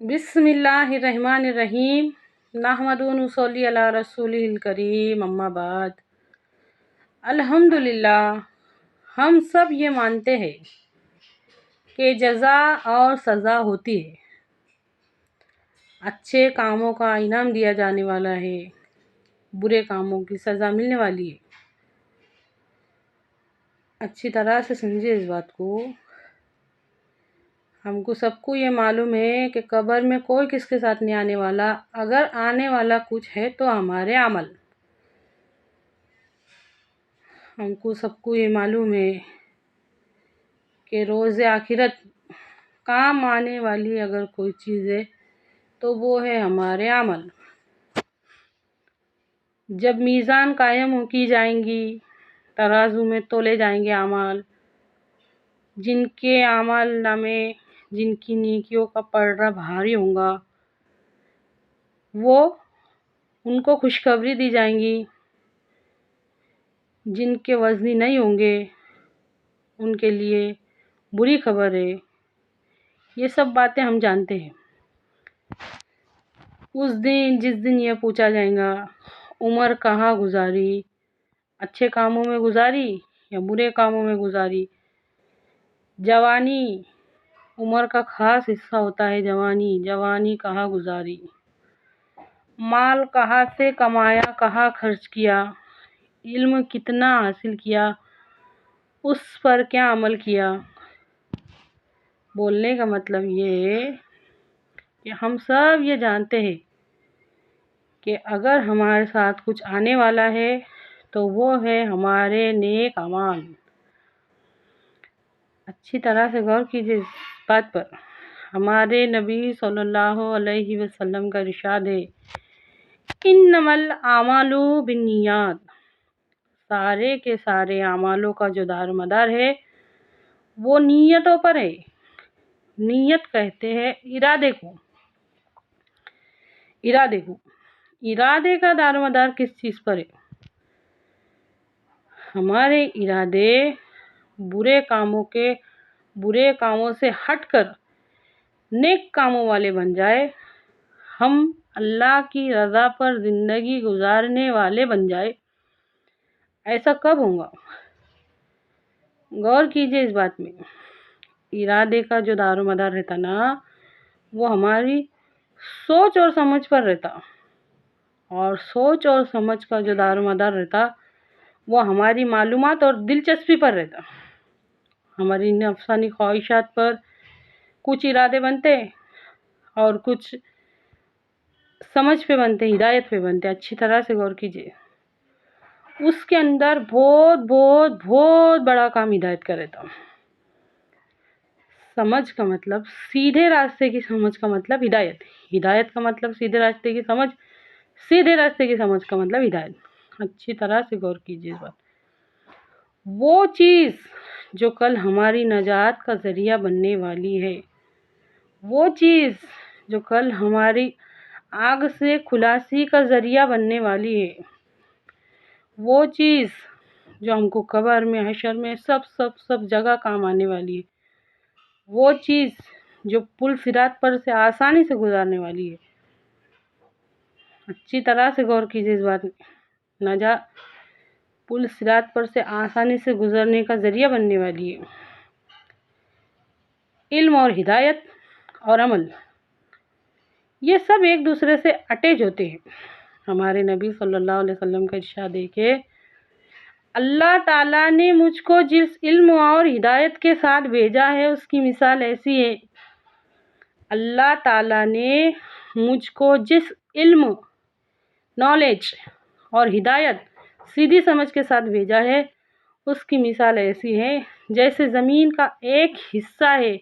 बिस्मिल्लाहिर्रहमानिर्रहीम नहमदुहु व नसल्ली अला रसूलिहिल करीम अम्मा बाद। अल्हम्दुलिल्लाह हम सब ये मानते हैं कि जज़ा और सज़ा होती है। अच्छे कामों का इनाम दिया जाने वाला है, बुरे कामों की सज़ा मिलने वाली है। अच्छी तरह से समझिए इस बात को। हमको सबको ये मालूम है कि कब्र में कोई किसके साथ नहीं आने वाला। अगर आने वाला कुछ है तो हमारे अमल। हमको सबको ये मालूम है कि रोज़े आखिरत काम आने वाली अगर कोई चीज़ है तो वो है हमारे अमल। जब मीज़ान कायम की जाएंगी, तराजू में तोले जाएंगे अमाल, जिनके अमाल नामे, जिनकी नेकियों का पलड़ा भारी होगा, वो उनको खुशखबरी दी जाएंगी। जिनके वज़नी नहीं होंगे उनके लिए बुरी खबर है। ये सब बातें हम जानते हैं। उस दिन जिस दिन ये पूछा जाएगा, उम्र कहाँ गुजारी, अच्छे कामों में गुजारी या बुरे कामों में गुजारी। जवानी उम्र का ख़ास हिस्सा होता है। जवानी कहाँ गुजारी, माल कहाँ से कमाया, कहाँ खर्च किया, इल्म कितना हासिल किया, उस पर क्या अमल किया। बोलने का मतलब ये है कि हम सब ये जानते हैं कि अगर हमारे साथ कुछ आने वाला है तो वो है हमारे नेक अमाल। अच्छी तरह से गौर कीजिए इस बात पर। हमारे नबी सल्लल्लाहु अलैहि वसल्लम का इरशाद है, इन्नमल आमालु बिन्नियात। सारे के सारे अमालों का जो दारोमदार है वो नीयतों पर है। नीयत कहते हैं इरादे को। इरादे का दारोमदार किस चीज़ पर है? हमारे इरादे बुरे कामों से हटकर नेक कामों वाले बन जाए। हम अल्लाह की रज़ा पर ज़िंदगी गुजारने वाले बन जाए। ऐसा कब होगा? गौर कीजिए इस बात में। इरादे का जो दारोमदार रहता ना, वो हमारी सोच और समझ पर रहता। और सोच और समझ का जो दारोमदार रहता वो हमारी मालूमात और दिलचस्पी पर रहता। हमारी नफ्सानी ख्वाहिशात पर कुछ इरादे बनते और कुछ समझ पे बनते, हिदायत पे बनते। अच्छी तरह से गौर कीजिए। उसके अंदर बहुत बड़ा काम हिदायत का रहता। समझ का मतलब सीधे रास्ते की समझ का मतलब हिदायत। हिदायत का मतलब सीधे रास्ते की समझ, सीधे रास्ते की समझ का मतलब हिदायत। अच्छी तरह से गौर कीजिए इस बात। वो चीज़ जो कल हमारी नजात का ज़रिया बनने वाली है, वो चीज़ जो कल हमारी आग से खुलासी का ज़रिया बनने वाली है, वो चीज़ जो हमको कब्र में, हशर में सब जगह काम आने वाली है, वो चीज़ जो पुल सिरात पर से आसानी से गुजारने वाली है। अच्छी तरह से गौर कीजिए इस बात में। पुल सिरात पर से आसानी से गुजरने का ज़रिया बनने वाली है। इल्म और हिदायत और अमल, ये सब एक दूसरे से अटैच होते हैं। हमारे नबी सल्लल्लाहु अलैहि वसल्लम का इरशाद है कि अल्लाह ताला ने मुझको जिस इल्म और हिदायत के साथ भेजा है उसकी मिसाल ऐसी है। अल्लाह ताला ने मुझको जिस इल्म, नॉलेज और हिदायत, सीधी समझ के साथ भेजा है उसकी मिसाल ऐसी है जैसे ज़मीन का एक हिस्सा है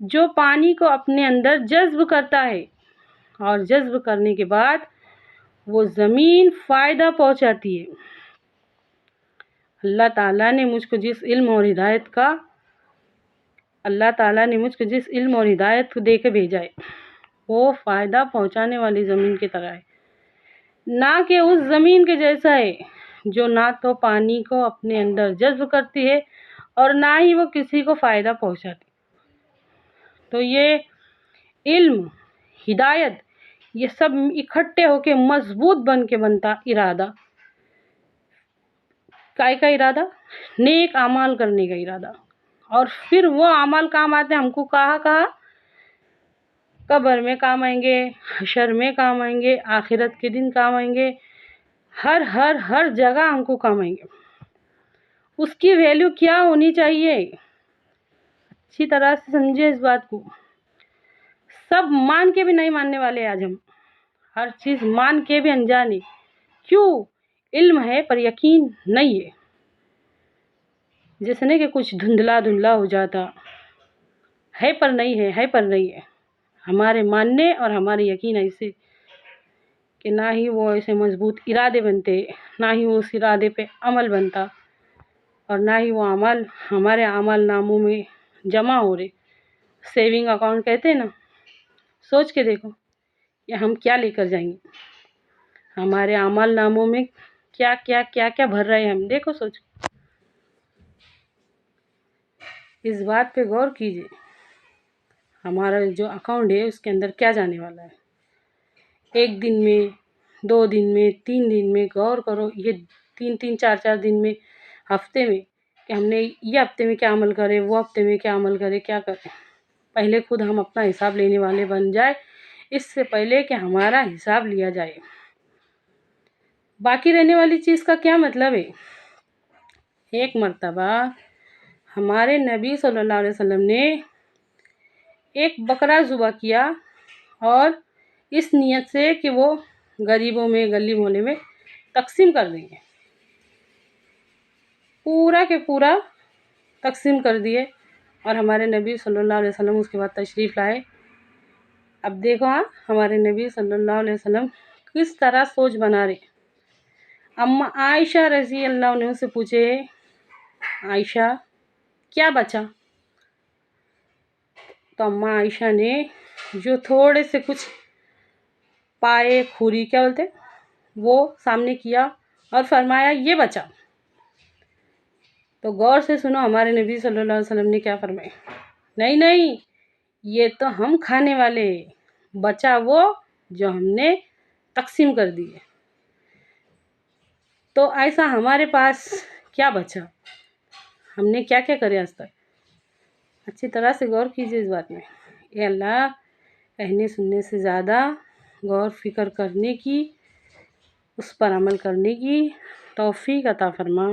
जो पानी को अपने अंदर जज्ब करता है और जज्ब करने के बाद वो ज़मीन फ़ायदा पहुंचाती है। अल्लाह ताला ने मुझको जिस इल्म और हिदायत को दे के भेजा है वो फ़ायदा पहुंचाने वाली ज़मीन की तरह है, ना कि उस ज़मीन के जैसा है जो ना तो पानी को अपने अंदर जज्ब करती है और ना ही वो किसी को फ़ायदा पहुंचाती। तो ये इल्म, ہدایت، یہ سب اکٹھے ہو کے مضبوط بن کے بنتا ارادہ۔ کائے کا ارادہ؟ نیک اعمال کرنے کا ارادہ۔ اور پھر وہ اعمال کام آتے ہیں ہم کو، کہا قبر میں کام آئیں گے، حشر میں کام آئیں گے، آخرت کے دن کام آئیں گے، ہر جگہ ہم کو کام آئیں گے۔ اس کی ویلیو کیا ہونی چاہیے؟ اچھی طرح سے سمجھے اس بات کو۔ سب مان کے بھی نہیں ماننے والے آج ہم، ہر چیز مان کے بھی انجانے۔ کیوں؟ علم ہے پر یقین نہیں ہے، جیسے نہیں کہ کچھ دھندلا ہو جاتا ہے پر نہیں ہے، ہے پر نہیں ہے۔ ہمارے ماننے اور ہمارے یقین ایسے کہ نہ ہی وہ ایسے مضبوط ارادے بنتے، نہ ہی وہ اس ارادے پہ عمل بنتا، اور نہ ہی وہ عمل ہمارے اعمال ناموں میں جمع ہو رہے۔ سیونگ اکاؤنٹ کہتے ہیں نا، سوچ کے دیکھو کہ ہم کیا لے کر جائیں گے، ہمارے اعمال ناموں میں کیا کیا کیا کیا بھر رہے ہیں ہم، دیکھو سوچو، اس بات پہ غور کیجئے۔ ہمارا جو اکاؤنٹ ہے اس کے اندر کیا جانے والا ہے، 1 دن میں، 2 دن میں، 3 دن میں، غور کرو، یہ 3 4 دن میں، ہفتے میں، کہ ہم نے یہ ہفتے میں کیا عمل کرے، وہ ہفتے میں کیا عمل کرے، کیا کرے۔ پہلے خود ہم اپنا حساب لینے والے بن جائے، اس سے پہلے کہ ہمارا حساب لیا جائے۔ باقی رہنے والی چیز کا کیا مطلب ہے؟ ایک مرتبہ ہمارے نبی صلی اللہ علیہ وسلم نے ایک بکرا ذبح کیا، اور اس نیت سے کہ وہ غریبوں میں، گلی محلے میں تقسیم کر دیں گے۔ پورا کے پورا تقسیم کر دیے، اور ہمارے نبی صلی اللہ علیہ وسلم اس کے بعد تشریف لائے۔ اب دیکھو ہمارے نبی صلی اللہ علیہ وسلم کس طرح سوچ بنا رہے۔ اما عائشہ رضی اللہ عنہ سے پوچھے، عائشہ کیا بچا؟ تو اما عائشہ نے جو تھوڑے سے کچھ پائے، کھوری کیا بولتے، وہ سامنے کیا اور فرمایا یہ بچا۔ تو غور سے سنو ہمارے نبی صلی اللہ علیہ وسلم نے کیا فرمایا، نہیں، یہ تو ہم کھانے والے، بچا وہ جو ہم نے تقسیم کر دی ہے۔ تو ایسا ہمارے پاس کیا بچا، ہم نے کیا کیا کرے آج تک؟ اچھی طرح سے غور کیجیے اس بات میں۔ اے اللہ، کہنے سننے سے زیادہ غور فکر کرنے کی، اس پر عمل کرنے کی توفیق عطا فرما۔